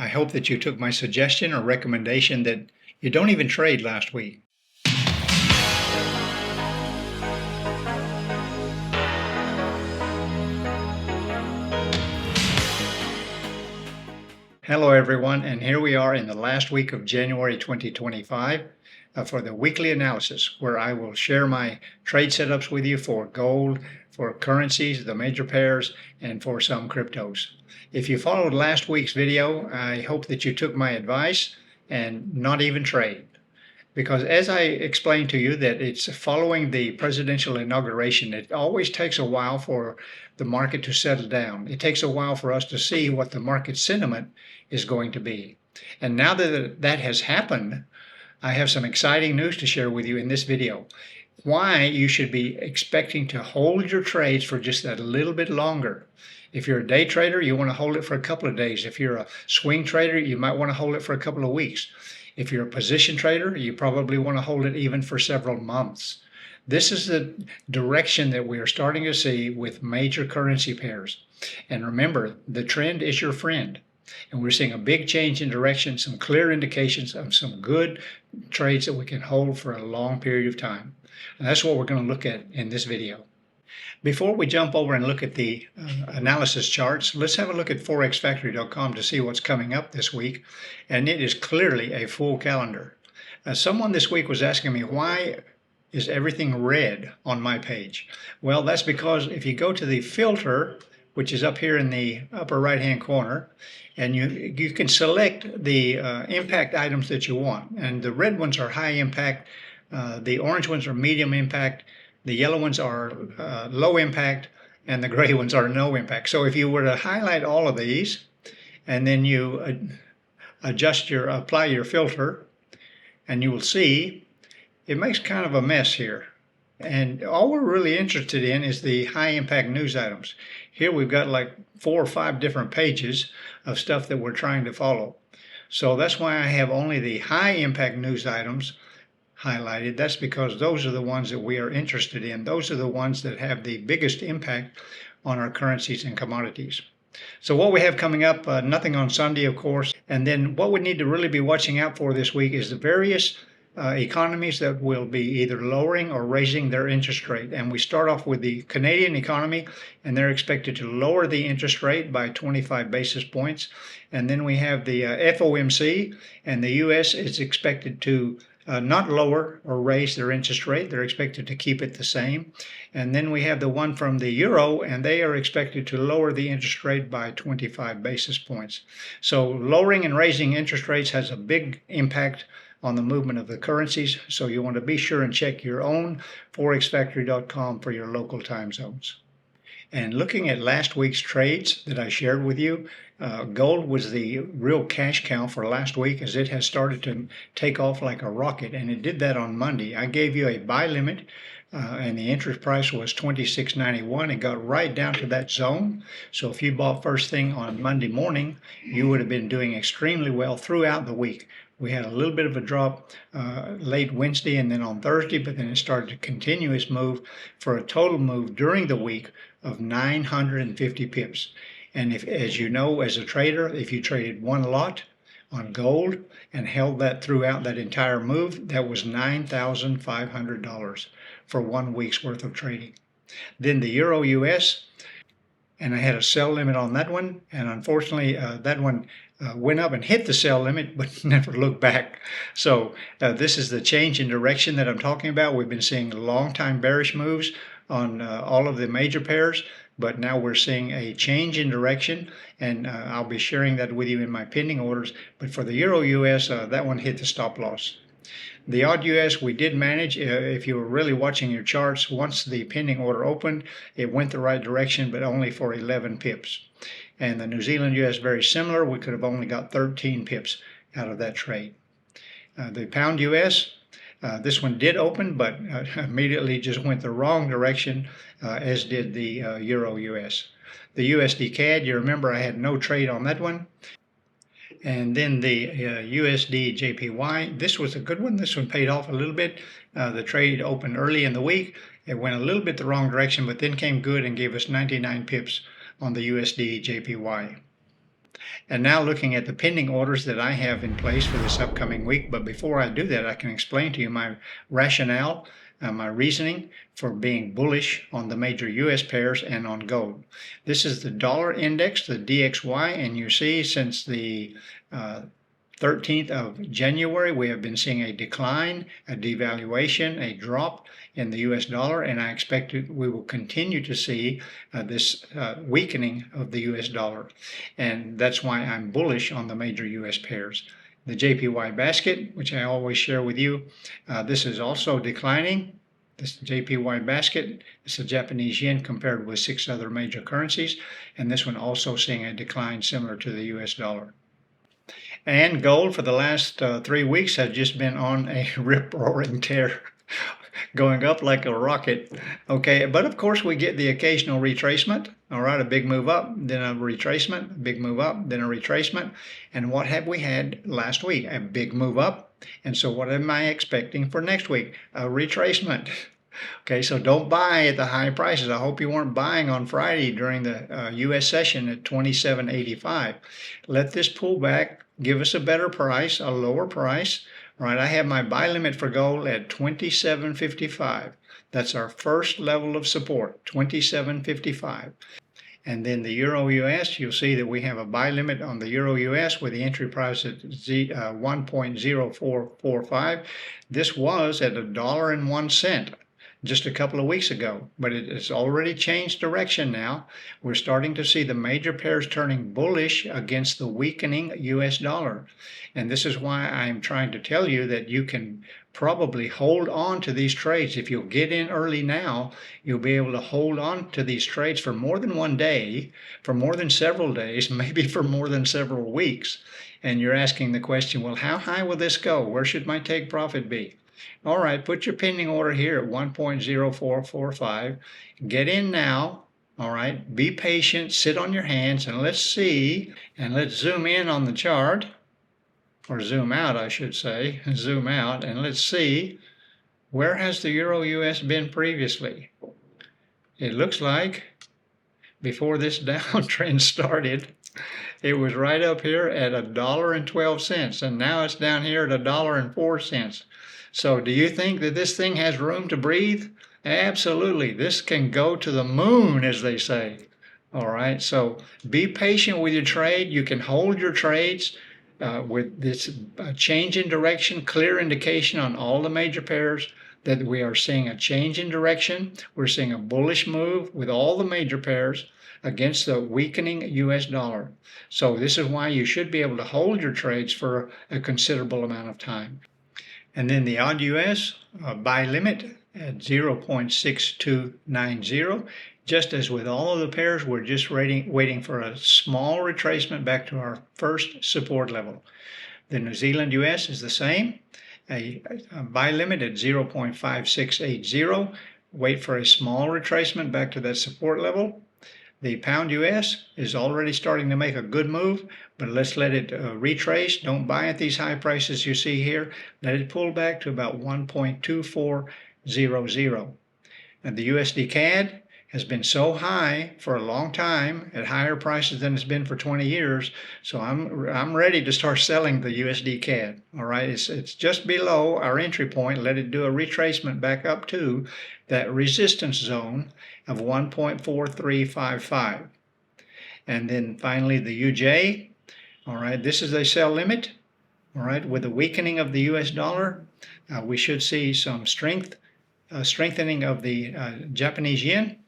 I hope that you took my suggestion or recommendation that you don't even trade last week. Hello everyone, and here we are in the last week of January 2025 for the weekly analysis, where I will share my trade setups with you for gold, for currencies, the major pairs, and for some cryptos. If you followed last week's video, I hope that you took my advice and not even trade. Because as I explained to you that it's following the presidential inauguration, it always takes a while for the market to settle down. It takes a while for us to see what the market sentiment is going to be. And now that that has happened, I have some exciting news to share with you in this video. Why you should be expecting to hold your trades for just a little bit longer. If you're a day trader, you want to hold it for a couple of days. If you're a swing trader, you might want to hold it for a couple of weeks. If you're a position trader, you probably want to hold it even for several months. This is the direction that we are starting to see with major currency pairs. And remember, the trend is your friend. And we're seeing a big change in direction, some clear indications of some good trades that we can hold for a long period of time. And that's what we're going to look at in this video. Before we jump over and look at the analysis charts, let's have a look at forexfactory.com to see what's coming up this week. And it is clearly a full calendar. Someone this week was asking me, why is everything red on my page? Well, that's because if you go to the filter, which is up here in the upper right-hand corner, and you can select the impact items that you want. And the red ones are high impact, the orange ones are medium impact, the yellow ones are low impact, and the gray ones are no impact. So if you were to highlight all of these, and then you apply your filter, and you will see it makes kind of a mess here. And all we're really interested in is the high impact news items. Here we've got like 4 or 5 different pages of stuff that we're trying to follow. So that's why I have only the high impact news items highlighted. That's because those are the ones that we are interested in. Those are the ones that have the biggest impact on our currencies and commodities. So what we have coming up, nothing on Sunday, of course. And then what we need to really be watching out for this week is the various economies that will be either lowering or raising their interest rate. And we start off with the Canadian economy, and they're expected to lower the interest rate by 25 basis points. And then we have the FOMC, and the US is expected to not lower or raise their interest rate. They're expected to keep it the same. And then we have the one from the euro, and they are expected to lower the interest rate by 25 basis points. So lowering and raising interest rates has a big impact on the movement of the currencies. So you want to be sure and check your own forexfactory.com for your local time zones. And looking at last week's trades that I shared with you, gold was the real cash cow for last week, as it has started to take off like a rocket, and it did that on Monday. I gave you a buy limit, and the entry price was $26.91. It got right down to that zone. So if you bought first thing on Monday morning, you would have been doing extremely well throughout the week. We had a little bit of a drop late Wednesday and then on Thursday, but then it started to continue its move for a total move during the week of 950 pips. And if, as you know, as a trader, if you traded one lot on gold and held that throughout that entire move, that was $9,500 for 1 week's worth of trading. Then the Euro US, and I had a sell limit on that one, and unfortunately that one went up and hit the sell limit but never looked back. So this is the change in direction that I'm talking about. We've been seeing long time bearish moves on all of the major pairs, but now we're seeing a change in direction, and I'll be sharing that with you in my pending orders. But for the Euro US, that one hit the stop loss. The odd US we did manage. If you were really watching your charts, once the pending order opened, it went the right direction, but only for 11 pips. And the New Zealand US, very similar. We could have only got 13 pips out of that trade. The pound US, this one did open, but immediately just went the wrong direction, as did the Euro US. The USD CAD, you remember I had no trade on that one. And then the USD JPY, this was a good one. This one paid off a little bit. The trade opened early in the week. It went a little bit the wrong direction, but then came good and gave us 99 pips on the USD JPY. And now looking at the pending orders that I have in place for this upcoming week. But before I do that, I can explain to you my rationale, my reasoning for being bullish on the major U.S. pairs and on gold. This is the dollar index, the DXY, and you see since the 13th of January, we have been seeing a decline, a devaluation, a drop in the US dollar, and I expect we will continue to see this weakening of the US dollar. And that's why I'm bullish on the major US pairs. The JPY basket, which I always share with you, this is also declining. This JPY basket is the Japanese yen compared with 6 other major currencies, and this one also seeing a decline similar to the US dollar. And gold for the last 3 weeks has just been on a rip-roaring tear, going up like a rocket. Okay, but of course we get the occasional retracement. All right, a big move up, then a retracement, a big move up, then a retracement. And what have we had last week? A big move up. And so what am I expecting for next week? A retracement. Okay, so don't buy at the high prices. I hope you weren't buying on Friday during the U.S. session at 27.85. Let this pull back, give us a better price, a lower price. All right, I have my buy limit for gold at 27.55. That's our first level of support, 27.55. And then the Euro US, you'll see that we have a buy limit on the Euro US with the entry price at 1.0445. This was at $1.01 just a couple of weeks ago, but it's already changed direction now. We're starting to see the major pairs turning bullish against the weakening US dollar. And this is why I'm trying to tell you that you can probably hold on to these trades. If you'll get in early now, you'll be able to hold on to these trades for more than one day, for more than several days, maybe for more than several weeks. And you're asking the question, well, how high will this go? Where should my take profit be? All right, put your pending order here at 1.0445. Get in now. All right, be patient, sit on your hands, and let's see. And let's zoom in on the chart, or zoom out, I should say. Zoom out, and let's see, where has the Euro US been previously? It looks like before this downtrend started, it was right up here at $1.12, and now it's down here at $1.04. So do you think that this thing has room to breathe? Absolutely. This can go to the moon, as they say. All right, so be patient with your trade. You can hold your trades with this change in direction, clear indication on all the major pairs that we are seeing a change in direction. We're seeing a bullish move with all the major pairs against the weakening US dollar. So this is why you should be able to hold your trades for a considerable amount of time. And then the odd US buy limit at 0.6290. Just as with all of the pairs, we're just waiting for a small retracement back to our first support level. The New Zealand US is the same, a buy limit at 0.5680. Wait for a small retracement back to that support level. The pound US is already starting to make a good move, but let's let it retrace. Don't buy at these high prices you see here. Let it pull back to about 1.2400. And the USD CAD has been so high for a long time, at higher prices than it's been for 20 years. So I'm ready to start selling the USD CAD. All right, it's just below our entry point. Let it do a retracement back up to that resistance zone of 1.4355. And then finally the UJ. All right, this is a sell limit. All right, with the weakening of the US dollar, we should see some strengthening of the Japanese yen.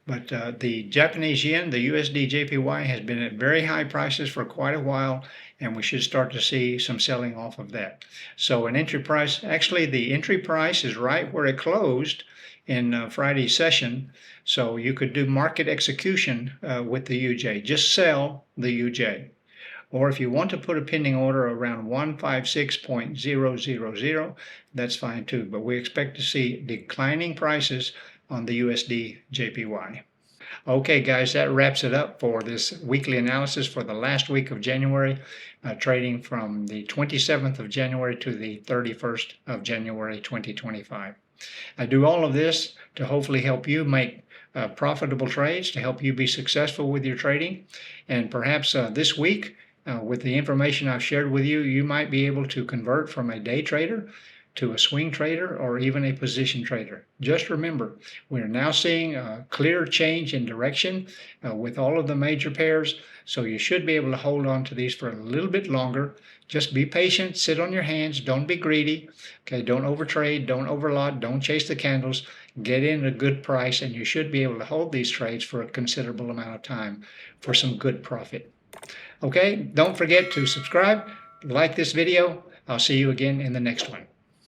But the Japanese yen, the USD JPY, has been at very high prices for quite a while, and we should start to see some selling off of that. So an entry price, actually the entry price is right where it closed in Friday's session. So you could do market execution with the UJ. Just sell the UJ. Or if you want to put a pending order around 156.000, that's fine too. But we expect to see declining prices on the USD JPY. Okay, guys, that wraps it up for this weekly analysis for the last week of January, trading from the 27th of January to the 31st of January 2025. I do all of this to hopefully help you make profitable trades, to help you be successful with your trading. And perhaps this week With the information I've shared with you, you might be able to convert from a day trader to a swing trader or even a position trader. Just remember, we're now seeing a clear change in direction with all of the major pairs, so you should be able to hold on to these for a little bit longer. Just be patient, sit on your hands, don't be greedy, okay? Don't overtrade, don't overlot, don't chase the candles. Get in a good price, and you should be able to hold these trades for a considerable amount of time for some good profit. Okay, don't forget to subscribe, like this video. I'll see you again in the next one.